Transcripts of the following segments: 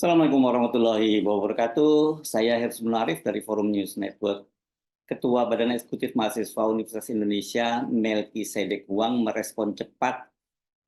Assalamualaikum warahmatullahi wabarakatuh. Saya Herzman Arif dari Forum News Network. Ketua Badan Eksekutif Mahasiswa Universitas Indonesia, Melki Sedek Wang, merespon cepat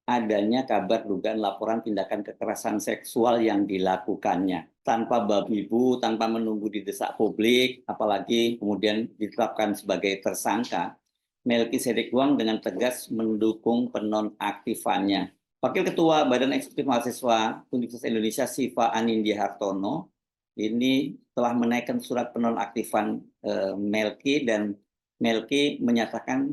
adanya kabar dugaan laporan tindakan kekerasan seksual yang dilakukannya. Tanpa babi bu, tanpa menunggu didesak publik, apalagi kemudian ditetapkan sebagai tersangka, Melki Sedek Wang dengan tegas mendukung penonaktifannya. Wakil Ketua Badan Eksekutif Mahasiswa Universitas Indonesia, Siva Anindya Hartono, ini telah menaikkan surat penonaktifan Melki, dan Melki menyatakan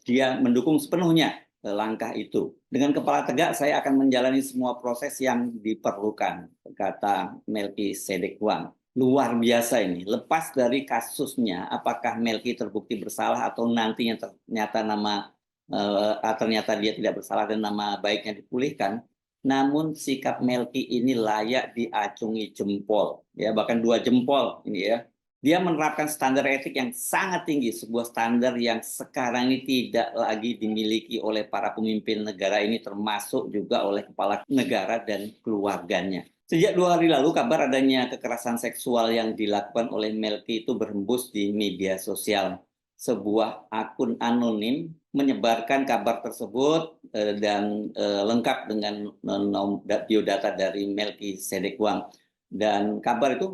dia mendukung sepenuhnya langkah itu. Dengan kepala tegak, saya akan menjalani semua proses yang diperlukan, kata Melki Sedek Wang. Luar biasa ini. Lepas dari kasusnya, apakah Melki terbukti bersalah atau nantinya ternyata dia tidak bersalah dan nama baiknya dipulihkan, namun sikap Melki ini layak diacungi jempol, ya, bahkan 2 jempol ini ya. Dia menerapkan standar etik yang sangat tinggi, sebuah standar yang sekarang ini tidak lagi dimiliki oleh para pemimpin negara ini, termasuk juga oleh kepala negara dan keluarganya. Sejak 2 hari lalu, kabar adanya kekerasan seksual yang dilakukan oleh Melki itu berhembus di media sosial. Sebuah akun anonim menyebarkan kabar tersebut dan lengkap dengan biodata dari Melki Sedek Wang. Dan kabar itu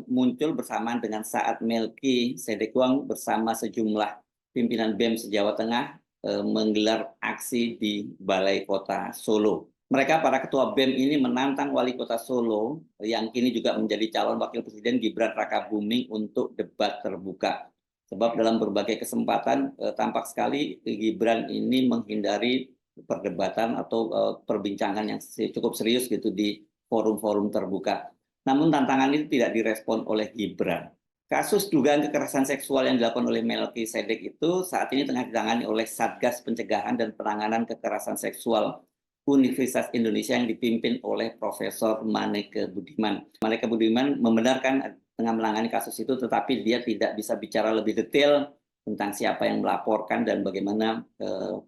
muncul bersamaan dengan saat Melki Sedek Wang bersama sejumlah pimpinan BEM se-Jawa Tengah menggelar aksi di Balai Kota Solo. Mereka, para ketua BEM ini, menantang Wali Kota Solo yang kini juga menjadi calon wakil presiden, Gibran Rakabuming, untuk debat terbuka. Sebab dalam berbagai kesempatan tampak sekali Gibran ini menghindari perdebatan atau perbincangan yang cukup serius gitu di forum-forum terbuka. Namun tantangan itu tidak direspon oleh Gibran. Kasus dugaan kekerasan seksual yang dilakukan oleh Melki Sedek itu saat ini tengah ditangani oleh Satgas Pencegahan dan Penanganan Kekerasan Seksual Universitas Indonesia yang dipimpin oleh Profesor Maneke Budiman. Maneke Budiman membenarkan tengah menangani kasus itu, tetapi dia tidak bisa bicara lebih detail tentang siapa yang melaporkan dan bagaimana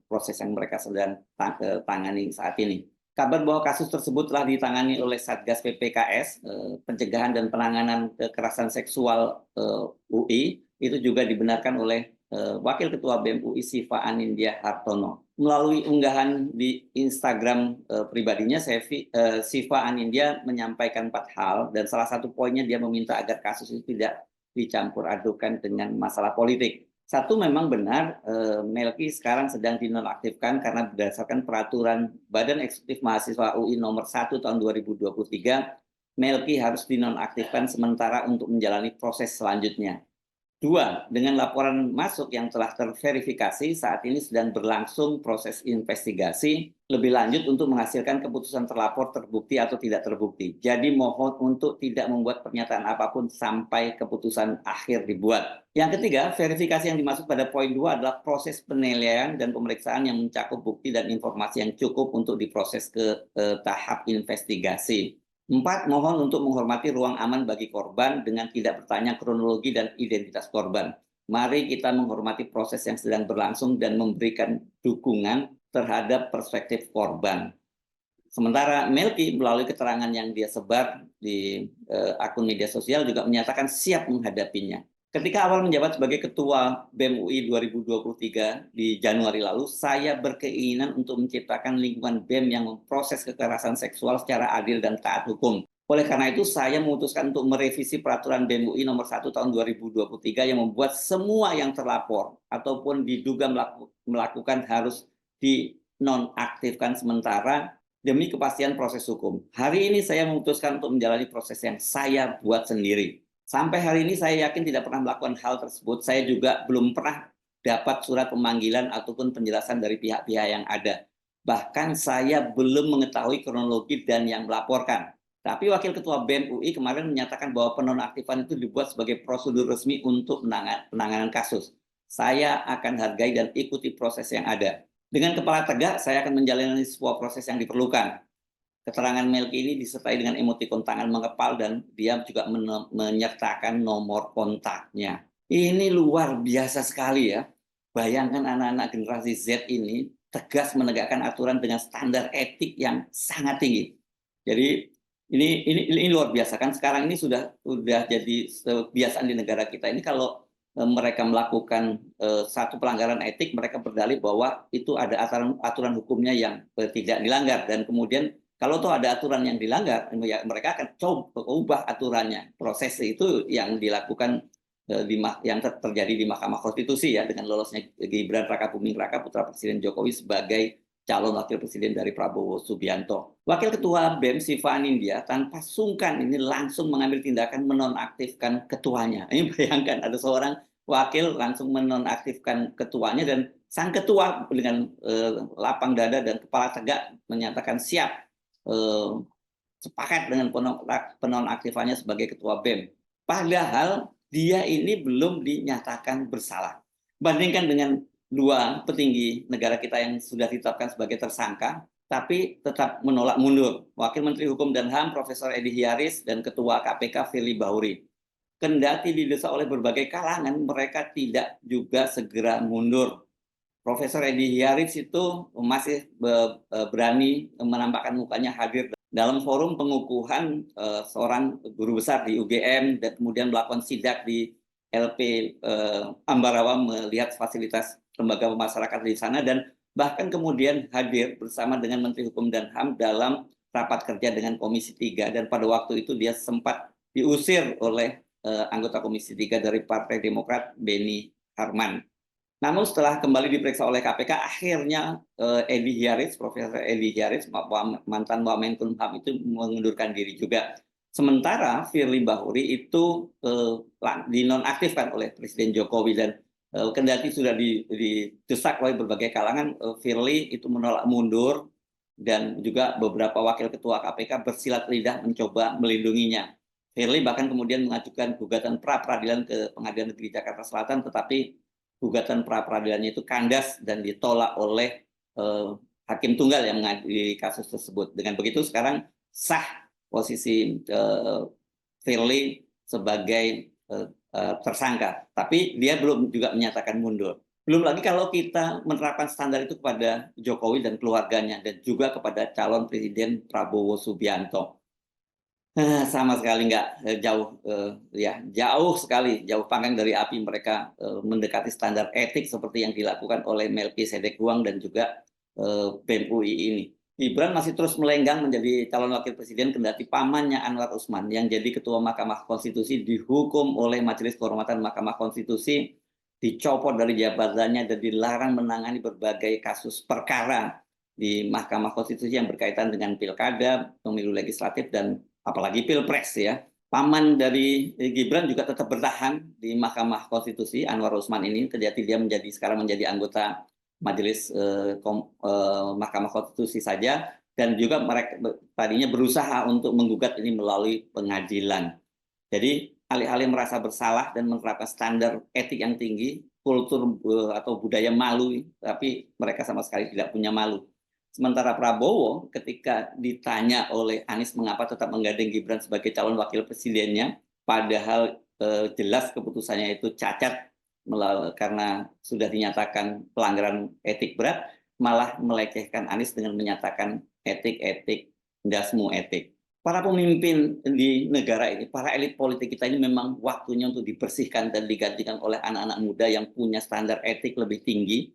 proses yang mereka sedang tangani saat ini. Kabar bahwa kasus tersebut telah ditangani oleh Satgas PPKS, Pencegahan dan Penanganan Kekerasan Seksual UI, itu juga dibenarkan oleh Wakil Ketua BEM UI, Siva Anindya Hartono. Melalui unggahan di Instagram pribadinya, Siva Anindya menyampaikan 4 hal, dan salah satu poinnya dia meminta agar kasus itu tidak dicampur adukan dengan masalah politik. Satu, memang benar Melki sekarang sedang dinonaktifkan karena berdasarkan peraturan Badan Eksekutif Mahasiswa UI nomor 1 tahun 2023, Melki harus dinonaktifkan sementara untuk menjalani proses selanjutnya. 2, dengan laporan masuk yang telah terverifikasi, saat ini sedang berlangsung proses investigasi lebih lanjut untuk menghasilkan keputusan terlapor terbukti atau tidak terbukti. Jadi mohon untuk tidak membuat pernyataan apapun sampai keputusan akhir dibuat. Yang ketiga, verifikasi yang dimaksud pada poin 2 adalah proses penilaian dan pemeriksaan yang mencakup bukti dan informasi yang cukup untuk diproses ke tahap investigasi. 4, mohon untuk menghormati ruang aman bagi korban dengan tidak bertanya kronologi dan identitas korban. Mari kita menghormati proses yang sedang berlangsung dan memberikan dukungan terhadap perspektif korban. Sementara Melki melalui keterangan yang dia sebar di akun media sosial juga menyatakan siap menghadapinya. Ketika awal menjabat sebagai Ketua BEM UI 2023 di Januari lalu, saya berkeinginan untuk menciptakan lingkungan BEM yang memproses kekerasan seksual secara adil dan taat hukum. Oleh karena itu, saya memutuskan untuk merevisi peraturan BEM UI nomor 1 tahun 2023 yang membuat semua yang terlapor ataupun diduga melakukan harus dinonaktifkan sementara demi kepastian proses hukum. Hari ini saya memutuskan untuk menjalani proses yang saya buat sendiri. Sampai hari ini saya yakin tidak pernah melakukan hal tersebut. Saya juga belum pernah dapat surat pemanggilan ataupun penjelasan dari pihak-pihak yang ada. Bahkan saya belum mengetahui kronologi dan yang melaporkan. Tapi Wakil Ketua BEM UI kemarin menyatakan bahwa penonaktifan itu dibuat sebagai prosedur resmi untuk penanganan kasus. Saya akan hargai dan ikuti proses yang ada. Dengan kepala tegak, saya akan menjalani sebuah proses yang diperlukan. Keterangan Melki ini disertai dengan emotikon tangan mengepal dan dia juga menyertakan nomor kontaknya. Ini luar biasa sekali ya. Bayangkan anak-anak generasi Z ini tegas menegakkan aturan dengan standar etik yang sangat tinggi. Jadi Ini luar biasa kan, sekarang ini sudah jadi kebiasaan di negara kita ini. Kalau mereka melakukan satu pelanggaran etik, mereka berdalih bahwa itu ada aturan hukumnya yang tidak dilanggar, dan kemudian kalau tuh ada aturan yang dilanggar, ya mereka akan coba ubah aturannya. Proses itu yang dilakukan yang terjadi di Mahkamah Konstitusi ya, dengan lolosnya Gibran Rakabuming Raka putra Presiden Jokowi sebagai calon wakil presiden dari Prabowo Subianto. Wakil Ketua BEM Siva Anindya tanpa sungkan ini langsung mengambil tindakan menonaktifkan ketuanya. Ini bayangkan, ada seorang wakil langsung menonaktifkan ketuanya, dan sang ketua dengan lapang dada dan kepala tegak menyatakan siap sepakat dengan penonaktifannya sebagai ketua BEM. Padahal dia ini belum dinyatakan bersalah. Bandingkan dengan dua petinggi negara kita yang sudah ditetapkan sebagai tersangka, tapi tetap menolak mundur. Wakil Menteri Hukum dan HAM Profesor Edi Hiaris dan Ketua KPK Firly Bahuri. Kendati didesak oleh berbagai kalangan, mereka tidak juga segera mundur. Profesor Edi Hiaris itu masih berani menampakkan mukanya hadir dalam forum pengukuhan seorang guru besar di UGM, dan kemudian melakukan sidak di LP Ambarawa melihat fasilitas lembaga pemasarakatan di sana, dan bahkan kemudian hadir bersama dengan Menteri Hukum dan HAM dalam rapat kerja dengan Komisi 3, dan pada waktu itu dia sempat diusir oleh anggota Komisi 3 dari Partai Demokrat, Beni Harman. Namun setelah kembali diperiksa oleh KPK, akhirnya Edi Hiaris, Profesor Edi Hiaris, mantan Wamenkumham itu mengundurkan diri juga. Sementara Firly Bahuri itu dinonaktifkan oleh Presiden Jokowi, dan kendati sudah didesak oleh berbagai kalangan, Firly itu menolak mundur, dan juga beberapa wakil ketua KPK bersilat lidah mencoba melindunginya. Firly bahkan kemudian mengajukan gugatan pra-peradilan ke Pengadilan Negeri Jakarta Selatan, tetapi gugatan pra-peradilannya itu kandas dan ditolak oleh hakim tunggal yang mengadili kasus tersebut. Dengan begitu sekarang sah posisi Firly sebagai tersangka, tapi dia belum juga menyatakan mundur. Belum lagi kalau kita menerapkan standar itu kepada Jokowi dan keluarganya, dan juga kepada calon Presiden Prabowo Subianto. Sama sekali nggak jauh, ya jauh sekali, jauh panggang dari api mereka mendekati standar etik seperti yang dilakukan oleh Melki Sedek Huang dan juga BEM UI ini. Gibran masih terus melenggang menjadi calon wakil presiden, kendati pamannya Anwar Usman yang jadi ketua Mahkamah Konstitusi dihukum oleh Majelis Kehormatan Mahkamah Konstitusi, dicopot dari jabatannya dan dilarang menangani berbagai kasus perkara di Mahkamah Konstitusi yang berkaitan dengan pilkada, pemilu legislatif, dan apalagi pilpres ya. Paman dari Gibran juga tetap bertahan di Mahkamah Konstitusi, Anwar Usman ini, kendati dia sekarang menjadi anggota Majelis Mahkamah Konstitusi saja, dan juga mereka tadinya berusaha untuk menggugat ini melalui pengadilan. Jadi alih-alih merasa bersalah dan menerapkan standar etik yang tinggi, kultur atau budaya malu, tapi mereka sama sekali tidak punya malu. Sementara Prabowo ketika ditanya oleh Anies mengapa tetap menggandeng Gibran sebagai calon wakil presidennya, padahal jelas keputusannya itu cacat karena sudah dinyatakan pelanggaran etik berat, malah melecehkan Anies dengan menyatakan etik dasmu etik. Para pemimpin di negara ini, para elit politik kita ini memang waktunya untuk dibersihkan dan digantikan oleh anak-anak muda yang punya standar etik lebih tinggi.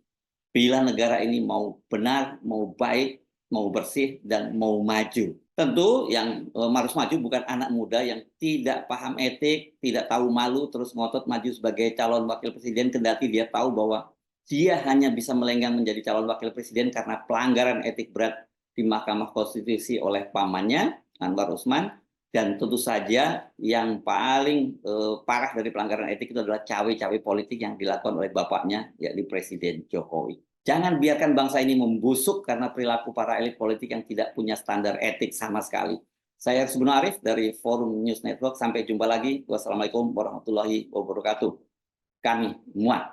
Bila negara ini mau benar, mau baik, mau bersih, dan mau maju. Tentu yang harus maju bukan anak muda yang tidak paham etik, tidak tahu malu, terus ngotot maju sebagai calon wakil presiden, kendati dia tahu bahwa dia hanya bisa melenggang menjadi calon wakil presiden karena pelanggaran etik berat di Mahkamah Konstitusi oleh pamannya, Anwar Usman, dan tentu saja yang paling parah dari pelanggaran etik itu adalah cawe-cawe politik yang dilakukan oleh bapaknya, yakni Presiden Jokowi. Jangan biarkan bangsa ini membusuk karena perilaku para elit politik yang tidak punya standar etik sama sekali. Saya Subnu Arif dari Forum News Network. Sampai jumpa lagi. Wassalamualaikum warahmatullahi wabarakatuh. Kami muat.